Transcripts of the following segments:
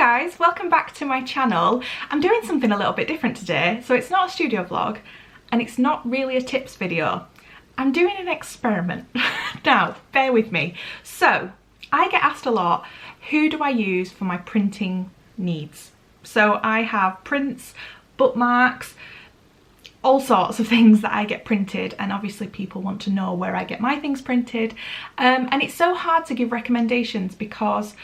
guys, welcome back to my channel. I'm doing something a little bit different today. So it's not a studio vlog and it's not really a tips video. I'm doing an experiment. Now, bear with me. So I get asked a lot, who do I use for my printing needs? So I have prints, bookmarks, all sorts of things that I get printed, and obviously people want to know where I get my things printed. And it's so hard to give recommendations because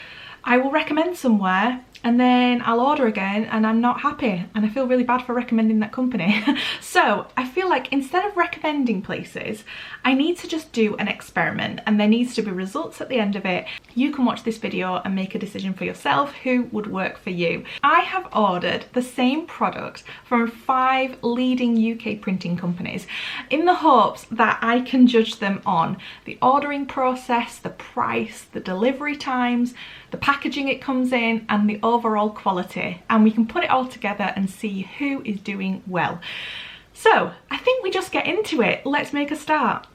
I will recommend somewhere and then I'll order again and I'm not happy and I feel really bad for recommending that company. So I feel like instead of recommending places, I need to just do an experiment and there needs to be results at the end of it. You can watch this video and make a decision for yourself who would work for you. I have ordered the same product from 5 leading UK printing companies in the hopes that I can judge them on the ordering process, the price, the delivery times, the packaging it comes in, and the overall quality, and we can put it all together and see who is doing well. So I think we just get into it. Let's make a start.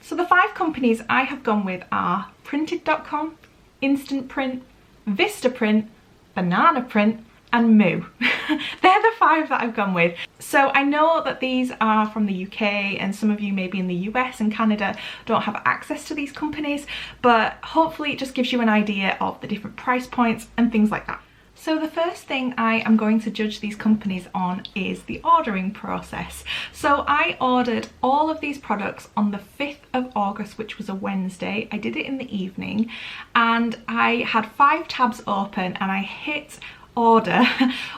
So the 5 companies I have gone with are Printed.com, Instant Print, Vistaprint, Banana Print, and Moo. They're the 5 that I've gone with. So I know that these are from the UK and some of you maybe in the US and Canada don't have access to these companies, but hopefully it just gives you an idea of the different price points and things like that. So the first thing I am going to judge these companies on is the ordering process. So I ordered all of these products on the 5th of August, which was a Wednesday. I did it in the evening and I had 5 tabs open and I hit order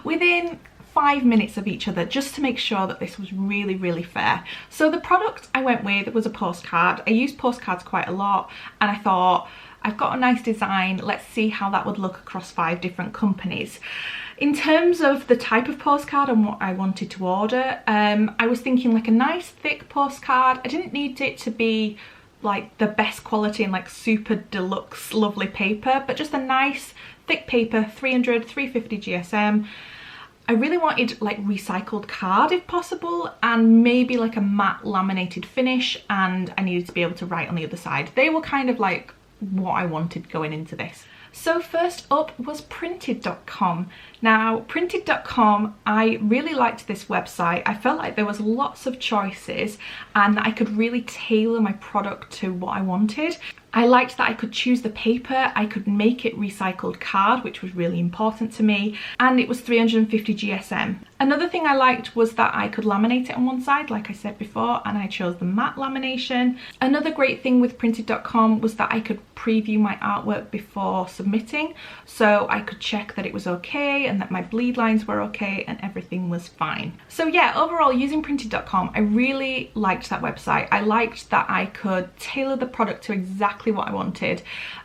within 5 minutes of each other just to make sure that this was really fair. So the product I went with was a postcard. I use postcards quite a lot and I thought, I've got a nice design, let's see how that would look across 5 different companies. In terms of the type of postcard and what I wanted to order, I was thinking like a nice thick postcard. I didn't need it to be like the best quality and like super deluxe lovely paper, but just a nice thick paper, 300, 350 GSM. I really wanted like recycled card if possible, and maybe like a matte laminated finish, and I needed to be able to write on the other side. They were kind of like what I wanted going into this. So first up was Printed.com. Now Printed.com, I really liked this website. I felt like there was lots of choices and I could really tailor my product to what I wanted. I liked that I could choose the paper, I could make it recycled card, which was really important to me, and it was 350 GSM. Another thing I liked was that I could laminate it on one side, like I said before, and I chose the matte lamination. Another great thing with Printed.com was that I could preview my artwork before submitting, so I could check that it was okay and that my bleed lines were okay and everything was fine. So yeah, overall, using Printed.com, I really liked that website. I liked that I could tailor the product to exactly what I wanted.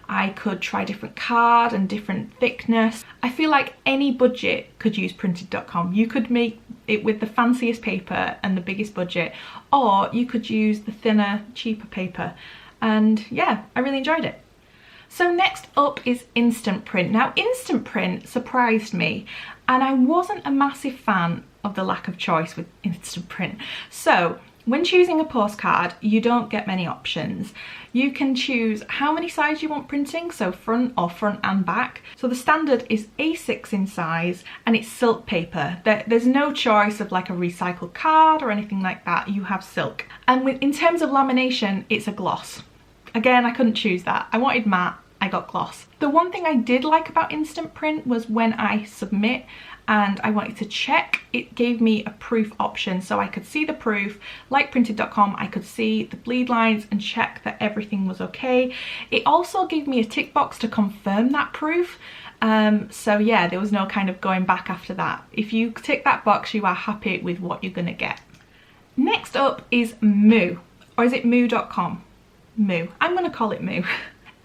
I could try different card and different thickness. I feel like any budget could use Printed.com. You could make it with the fanciest paper and the biggest budget, or you could use the thinner, cheaper paper. And yeah, I really enjoyed it. So next up is Instant Print. Now Instant Print surprised me and I wasn't a massive fan of the lack of choice with Instant Print. So when choosing a postcard, you don't get many options. You can choose how many sides you want printing, so front and back. So the standard is A6 in size and it's silk paper. There's no choice of like a recycled card or anything like that. You have silk. And in terms of lamination, it's a gloss. Again, I couldn't choose that. I wanted matte, I got gloss. The one thing I did like about Instant Print was when I submit and I wanted to check, it gave me a proof option, so I could see the proof. Like Printed.com, I could see the bleed lines and check that everything was okay. It also gave me a tick box to confirm that proof. So yeah, there was no kind of going back after that. If you tick that box, you are happy with what you're gonna get. Next up is Moo, or is it Moo.com? Moo. I'm gonna call it Moo.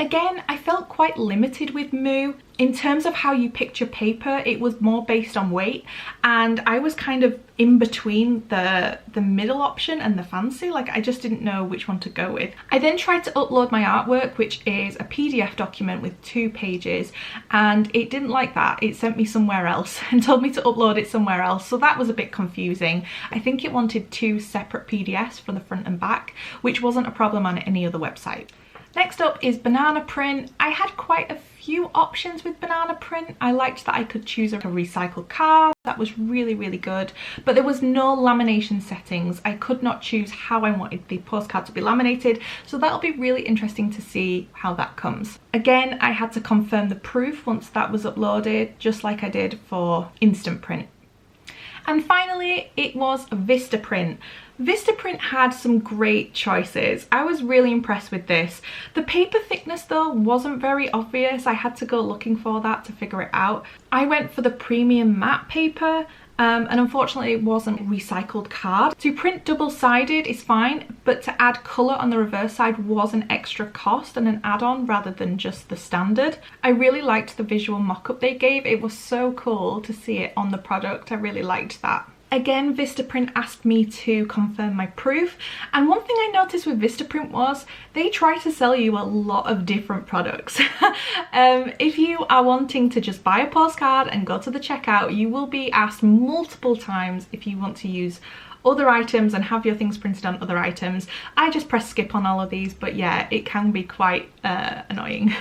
Again, I felt quite limited with Moo. In terms of how you picture paper, it was more based on weight, and I was kind of in between the middle option and the fancy. Like, I just didn't know which one to go with. I then tried to upload my artwork, which is a PDF document with 2 pages, and it didn't like that. It sent me somewhere else and told me to upload it somewhere else, so that was a bit confusing. I think it wanted 2 separate PDFs for the front and back, which wasn't a problem on any other website. Next up is banana print. I had quite a few options with banana print. I liked that I could choose a recycled card. That was really, really good. But there was no lamination settings. I could not choose how I wanted the postcard to be laminated. So that'll be really interesting to see how that comes. Again, I had to confirm the proof once that was uploaded, just like I did for instant print. And finally, it was Vistaprint. Vistaprint had some great choices. I was really impressed with this. The paper thickness though wasn't very obvious. I had to go looking for that to figure it out. I went for the premium matte paper, and unfortunately it wasn't recycled card. To print double-sided is fine, but to add colour on the reverse side was an extra cost and an add-on rather than just the standard. I really liked the visual mock-up they gave. It was so cool to see it on the product. I really liked that. Again, Vistaprint asked me to confirm my proof, and one thing I noticed with Vistaprint was they try to sell you a lot of different products. If you are wanting to just buy a postcard and go to the checkout, you will be asked multiple times if you want to use other items and have your things printed on other items. I just press skip on all of these, but yeah, it can be quite annoying.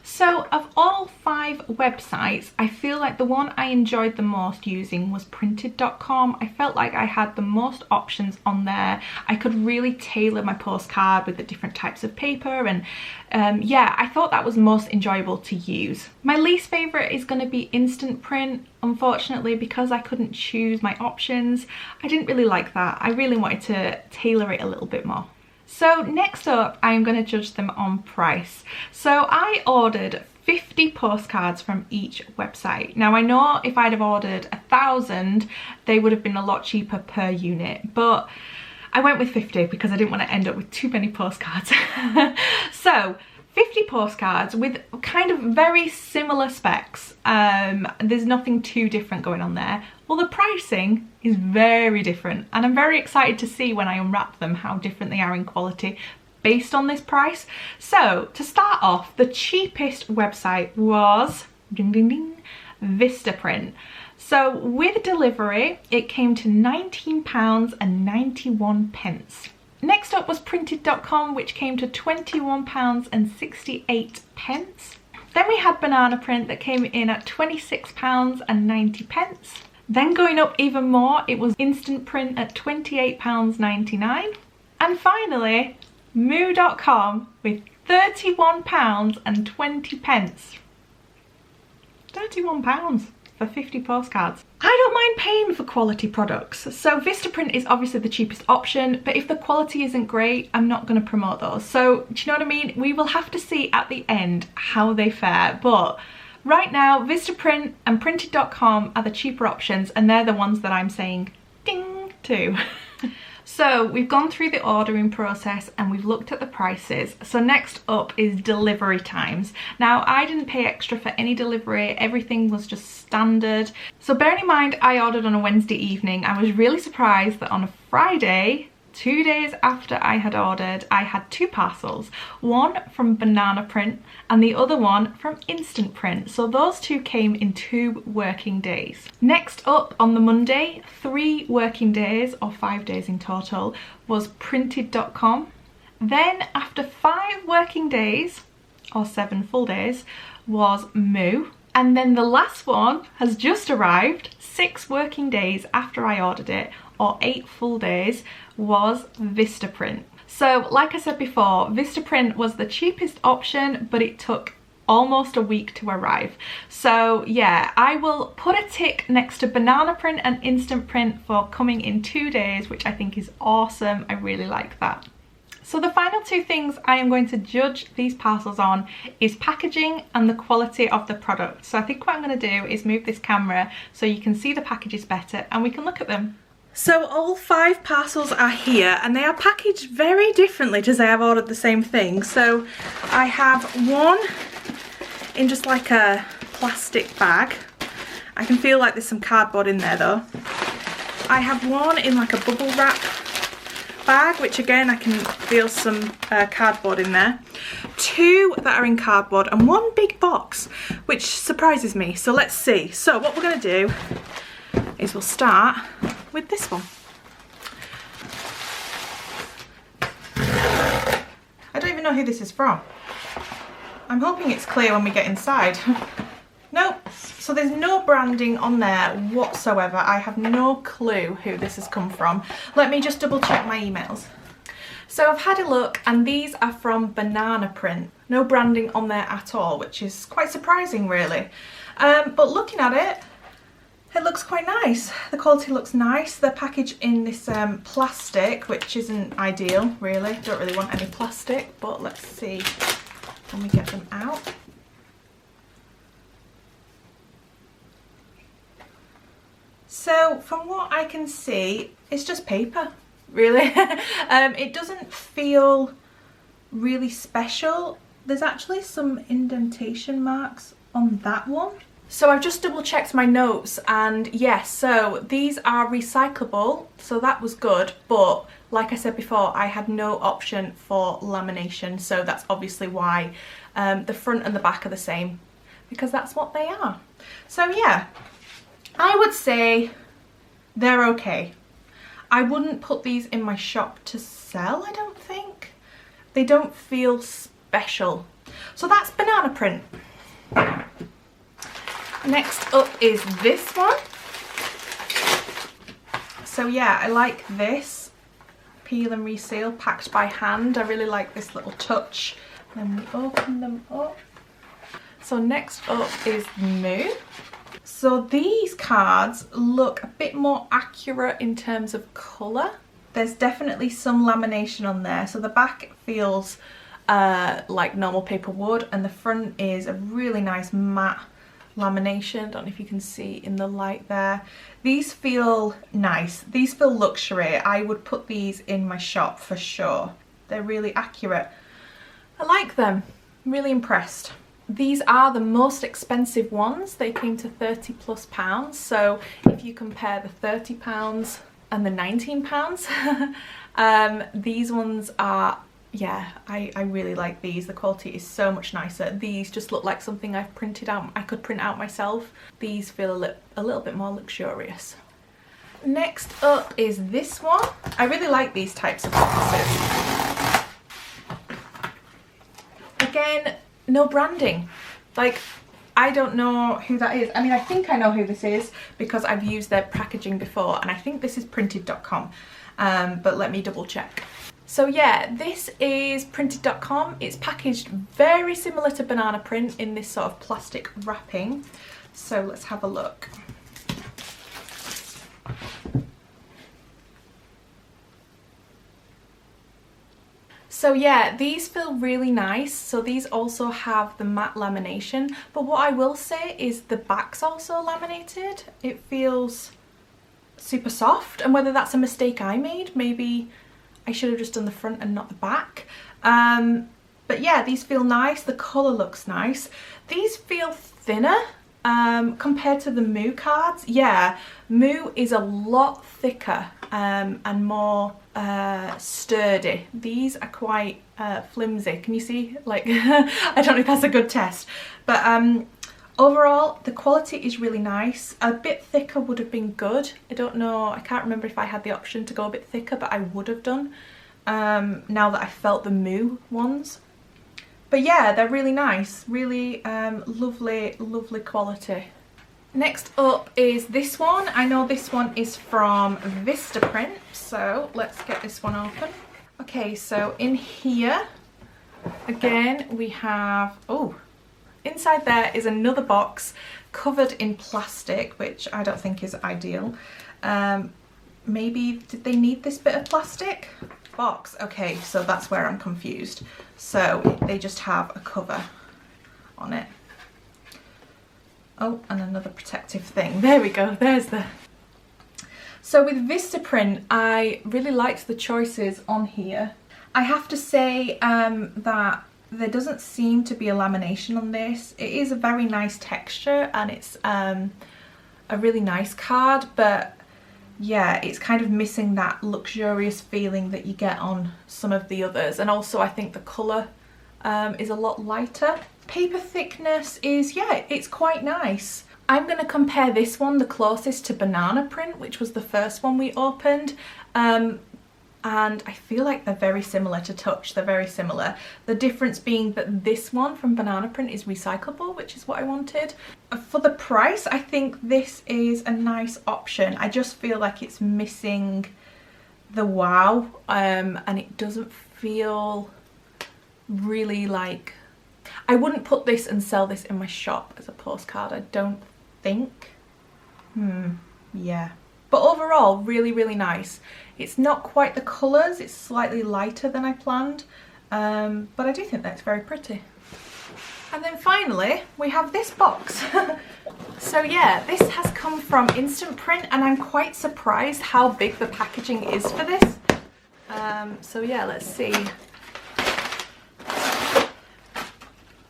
So of all 5 websites, I feel like the one I enjoyed the most using was printed.com. I felt like I had the most options on there. I could really tailor my postcard with the different types of paper, and yeah, I thought that was most enjoyable to use. My least favourite is going to be Instant Print. Unfortunately, because I couldn't choose my options, I didn't really like that. I really wanted to tailor it a little bit more. So next up, I'm going to judge them on price. So I ordered 50 postcards from each website. Now I know if I'd have ordered 1,000, they would have been a lot cheaper per unit, but I went with 50 because I didn't want to end up with too many postcards. So 50 postcards with kind of very similar specs. There's nothing too different going on there. Well, the pricing is very different, and I'm very excited to see when I unwrap them how different they are in quality based on this price. So to start off, the cheapest website was ding ding ding, Vistaprint. So with delivery, it came to £19.91. Next up was printed.com, which came to £21.68. Then we had banana print that came in at £26.90. Then going up even more, it was instant print at £28.99. And finally, moo.com with £31.20. £31 for 50 postcards. I don't mind paying for quality products. So Vistaprint is obviously the cheapest option, but if the quality isn't great, I'm not going to promote those. So do you know what I mean? We will have to see at the end how they fare. But right now, Vistaprint and printed.com are the cheaper options, and they're the ones that I'm saying ding to. So we've gone through the ordering process and we've looked at the prices. So next up is delivery times. Now I didn't pay extra for any delivery, everything was just standard. So bearing in mind I ordered on a Wednesday evening, I was really surprised that on a Friday, 2 days after I had ordered, I had 2 parcels, one from banana print and the other one from instant print. So those 2 came in 2 working days. Next up on the Monday, 3 working days or 5 days in total, was printed.com. Then after 5 working days or 7 full days was Moo. And then the last one has just arrived 6 working days after I ordered it, or 8 full days, was Vistaprint. So like I said before, Vistaprint was the cheapest option, but it took almost a week to arrive. So yeah, I will put a tick next to banana print and instant print for coming in 2 days, which I think is awesome. I really like that. So the final 2 things I am going to judge these parcels on is packaging and the quality of the product. So I think what I'm going to do is move this camera so you can see the packages better and we can look at them. So all 5 parcels are here and they are packaged very differently to say I've ordered the same thing. So I have one in just like a plastic bag. I can feel like there's some cardboard in there though. I have one in like a bubble wrap bag, which again I can feel some cardboard in there. 2 that are in cardboard and 1 big box, which surprises me. So let's see. So what we're going to do is we'll start with this one. I don't even know who this is from. I'm hoping it's clear when we get inside. Nope. So there's no branding on there whatsoever. I have no clue who this has come from. Let me just double check my emails. So I've had a look and these are from Banana Print. No branding on there at all, which is quite surprising really. But looking at it, it looks quite nice. The quality looks nice. They're packaged in this plastic, which isn't ideal really. Don't really want any plastic, but let's see when we get them out. So from what I can see, it's just paper, really. It doesn't feel really special. There's actually some indentation marks on that one. So I've just double checked my notes and yes, so these are recyclable, so that was good, but like I said before, I had no option for lamination, so that's obviously why the front and the back are the same, because that's what they are. So yeah, I would say they're okay. I wouldn't put these in my shop to sell, I don't think. They don't feel special. So that's Banana Print. Next up is this one. So yeah, I like this. Peel and reseal, packed by hand. I really like this little touch. Then we open them up. So next up is Moo. So these cards look a bit more accurate in terms of colour. There's definitely some lamination on there. So the back feels like normal paper would, and the front is a really nice matte lamination. Don't know if you can see in the light there. These feel nice. These feel luxury. I would put these in my shop for sure. They're really accurate. I like them. I'm really impressed. These are the most expensive ones. They came to £30+. So if you compare the £30 and the £19, these ones are, yeah, I really like these. The quality is so much nicer. These just look like something I've printed out. I could print out myself. These feel a little bit more luxurious. Next up is this one. I really like these types of boxes. Again, no branding. Like, I don't know who that is. I mean, I think I know who this is because I've used their packaging before, and I think this is printed.com, but let me double check. So yeah, this is printed.com. It's packaged very similar to Banana Print in this sort of plastic wrapping. So let's have a look. So yeah, these feel really nice. So these also have the matte lamination, but what I will say is the back's also laminated. It feels super soft, and whether that's a mistake I made, maybe I should have just done the front and not the back. But yeah, these feel nice. The colour looks nice. These feel thinner compared to the Moo cards. Yeah, Moo is a lot thicker and more sturdy. These are quite flimsy. Can you see? Like, I don't know if that's a good test, but overall the quality is really nice. A bit thicker would have been good. I don't know, I can't remember if I had the option to go a bit thicker, but I would have done now that I felt the Moo ones. But yeah, they're really nice, really lovely quality. Next up is this one. I know this one is from Vistaprint, so let's get this one open. Okay, so in here again we have, oh, inside there is another box covered in plastic, which I don't think is ideal. Maybe did they need this bit of plastic? Box, okay, so that's where I'm confused. So they just have a cover on it. Oh, and another protective thing. There we go, there's the... So with Vistaprint, I really liked the choices on here. I have to say that there doesn't seem to be a lamination on this. It is a very nice texture and it's a really nice card, but yeah, it's kind of missing that luxurious feeling that you get on some of the others. And also I think the colour is a lot lighter. Paper thickness is, yeah, it's quite nice. I'm going to compare this one the closest to Banana Print, which was the first one we opened. And I feel like they're very similar to touch, they're very similar. The difference being that this one from Banana Print is recyclable, which is what I wanted. For the price, I think this is a nice option. I just feel like it's missing the wow, and it doesn't feel really like... I wouldn't put this and sell this in my shop as a postcard, I don't think. Yeah. But overall, really, really nice. It's not quite the colours, it's slightly lighter than I planned, but I do think that's very pretty. And then finally, we have this box. So yeah, this has come from Instant Print and I'm quite surprised how big the packaging is for this. So yeah, let's see.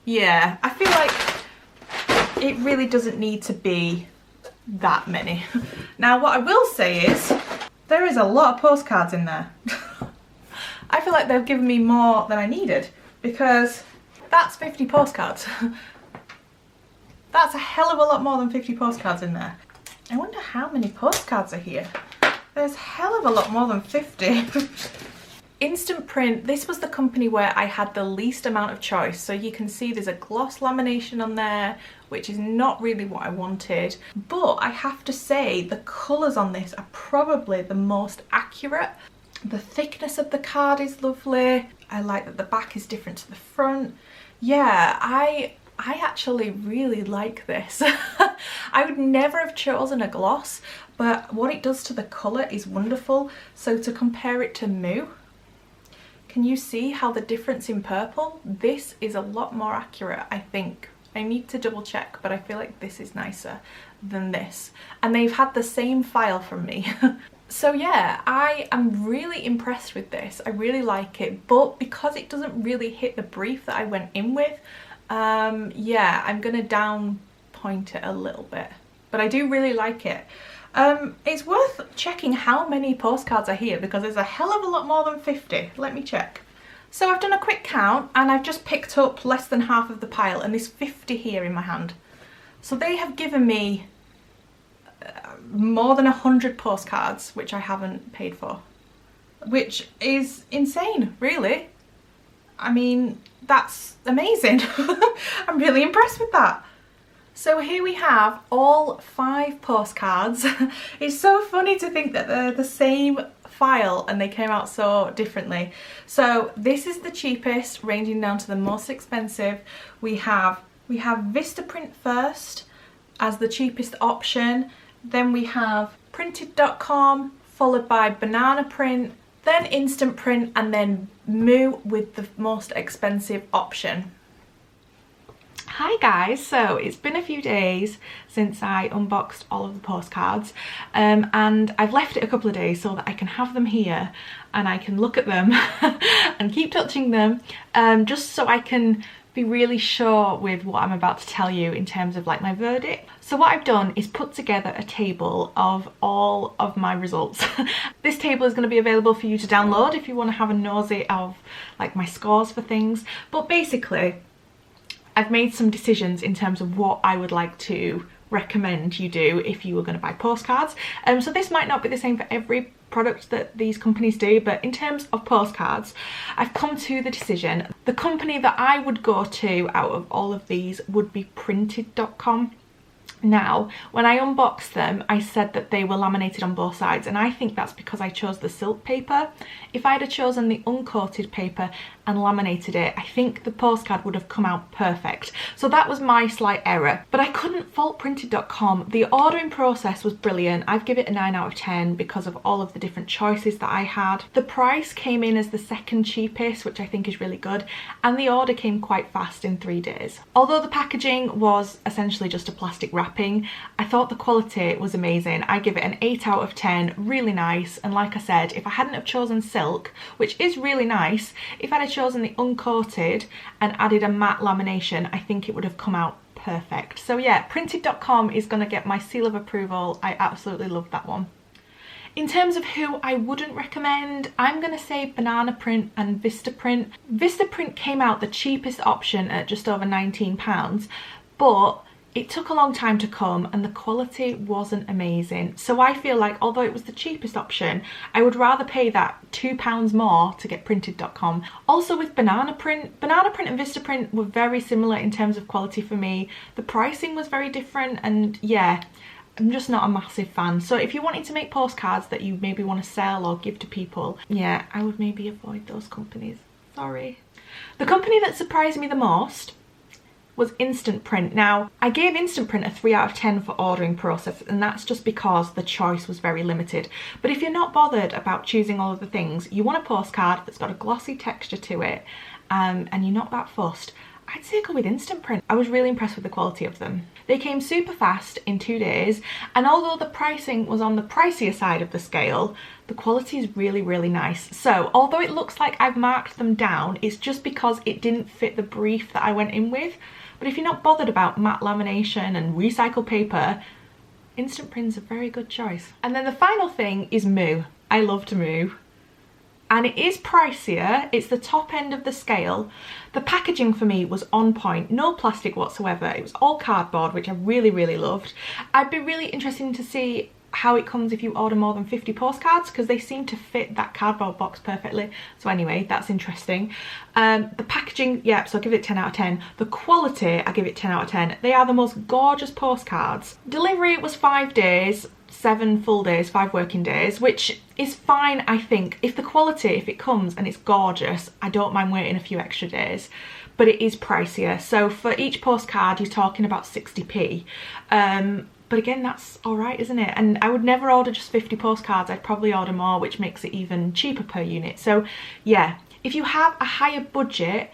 Yeah, I feel like it really doesn't need to be that many. Now what I will say is there is a lot of postcards in there. I feel like they've given me more than I needed because that's 50 postcards. That's a hell of a lot more than 50 postcards in there. I wonder how many postcards are here. There's a hell of a lot more than 50. Instant Print, this was the company where I had the least amount of choice. So you can see there's a gloss lamination on there, which is not really what I wanted. But I have to say the colours on this are probably the most accurate. The thickness of the card is lovely. I like that the back is different to the front. Yeah, I actually really like this. I would never have chosen a gloss, but what it does to the colour is wonderful. So to compare it to Moo, can you see how the difference in purple? This is a lot more accurate, I think. I need to double check, but I feel like this is nicer than this. And they've had the same file from me. So yeah, I am really impressed with this. I really like it, but because it doesn't really hit the brief that I went in with, yeah, I'm gonna down point it a little bit. But I do really like it. It's worth checking how many postcards are here because there's a hell of a lot more than 50. Let me check. So I've done a quick count and I've just picked up less than half of the pile and there's 50 here in my hand. So they have given me more than 100 postcards, which I haven't paid for, which is insane, really. I mean, that's amazing. I'm really impressed with that. So here we have all 5 postcards. It's so funny to think that they're the same file and they came out so differently. So this is the cheapest, ranging down to the most expensive. We have Vistaprint first as the cheapest option. Then we have Printed.com, followed by Banana Print, then Instant Print, and then Moo with the most expensive option. Hi guys, so it's been a few days since I unboxed all of the postcards and I've left it a couple of days so that I can have them here and I can look at them and keep touching them just so I can be really sure with what I'm about to tell you in terms of like my verdict. So what I've done is put together a table of all of my results. This table is going to be available for you to download if you want to have a nosy of like my scores for things, but basically I've made some decisions in terms of what I would like to recommend you do if you were going to buy postcards. So this might not be the same for every product that these companies do, but in terms of postcards, I've come to the decision the company that I would go to out of all of these would be Printed.com. Now, when I unboxed them, I said that they were laminated on both sides, and I think that's because I chose the silk paper. If I'd have chosen the uncoated paper and laminated it, I think the postcard would have come out perfect. So that was my slight error, but I couldn't fault Printed.com. The ordering process was brilliant. I've given it a 9 out of 10 because of all of the different choices that I had. The price came in as the second cheapest, which I think is really good, and the order came quite fast in 3 days. Although the packaging was essentially just a plastic wrapper, snapping. I thought the quality was amazing. I give it an 8 out of 10, really nice. And like I said, if I hadn't have chosen silk, which is really nice, if I'd have chosen the uncoated and added a matte lamination, I think it would have come out perfect. So yeah, printed.com is going to get my seal of approval. I absolutely love that one. In terms of who I wouldn't recommend, I'm going to say Banana Print and Vistaprint. Vistaprint came out the cheapest option at just over £19, but it took a long time to come and the quality wasn't amazing. So I feel like although it was the cheapest option, I would rather pay that £2 more to get printed.com. Also with Banana Print and Vistaprint were very similar in terms of quality for me. The pricing was very different, and yeah, I'm just not a massive fan. So if you're wanting to make postcards that you maybe want to sell or give to people, yeah, I would maybe avoid those companies. Sorry. The company that surprised me the most was Instant Print. Now, I gave Instant Print a 3 out of 10 for ordering process, and that's just because the choice was very limited. But if you're not bothered about choosing all of the things, you want a postcard that's got a glossy texture to it, and you're not that fussed, I'd say go with Instant Print. I was really impressed with the quality of them. They came super fast in 2 days, and although the pricing was on the pricier side of the scale, the quality is really, really nice. So although it looks like I've marked them down, it's just because it didn't fit the brief that I went in with. But if you're not bothered about matte lamination and recycled paper, Instant Print's a very good choice. And then the final thing is Moo. I loved Moo. And it is pricier, it's the top end of the scale. The packaging for me was on point, no plastic whatsoever. It was all cardboard, which I really, really loved. I'd be really interested to see how it comes if you order more than 50 postcards, because they seem to fit that cardboard box perfectly. So anyway, that's interesting. The packaging, yeah, so I give it 10 out of 10. The quality, I give it 10 out of 10. They are the most gorgeous postcards. Delivery was 5 days. 7 full days, 5 working days, which is fine, I think. If the quality, if it comes and it's gorgeous, I don't mind waiting a few extra days, but it is pricier. So for each postcard, you're talking about 60p. But again, that's all right, isn't it? And I would never order just 50 postcards. I'd probably order more, which makes it even cheaper per unit. So yeah, if you have a higher budget,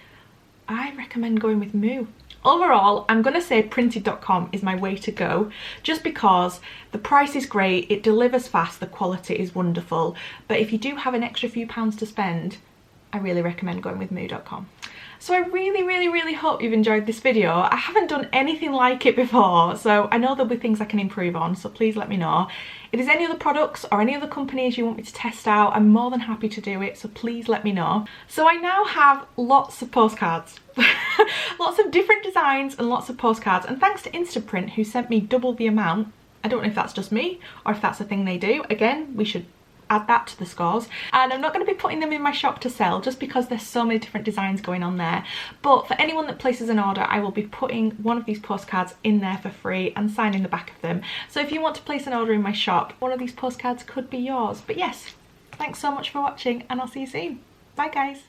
I recommend going with Moo. Overall, I'm going to say printed.com is my way to go, just because the price is great, it delivers fast, the quality is wonderful. But if you do have an extra few pounds to spend, I really recommend going with moo.com. So I really, really, really hope you've enjoyed this video. I haven't done anything like it before, so I know there'll be things I can improve on, so please let me know. If there's any other products or any other companies you want me to test out, I'm more than happy to do it, so please let me know. So I now have lots of postcards. Lots of different designs and lots of postcards, and thanks to Instant Print, who sent me double the amount. I don't know if that's just me or if that's a thing they do. Again, we should add that to the scores. And I'm not going to be putting them in my shop to sell, just because there's so many different designs going on there. But for anyone that places an order, I will be putting one of these postcards in there for free and signing the back of them. So if you want to place an order in my shop, one of these postcards could be yours. But yes, thanks so much for watching, and I'll see you soon. Bye guys.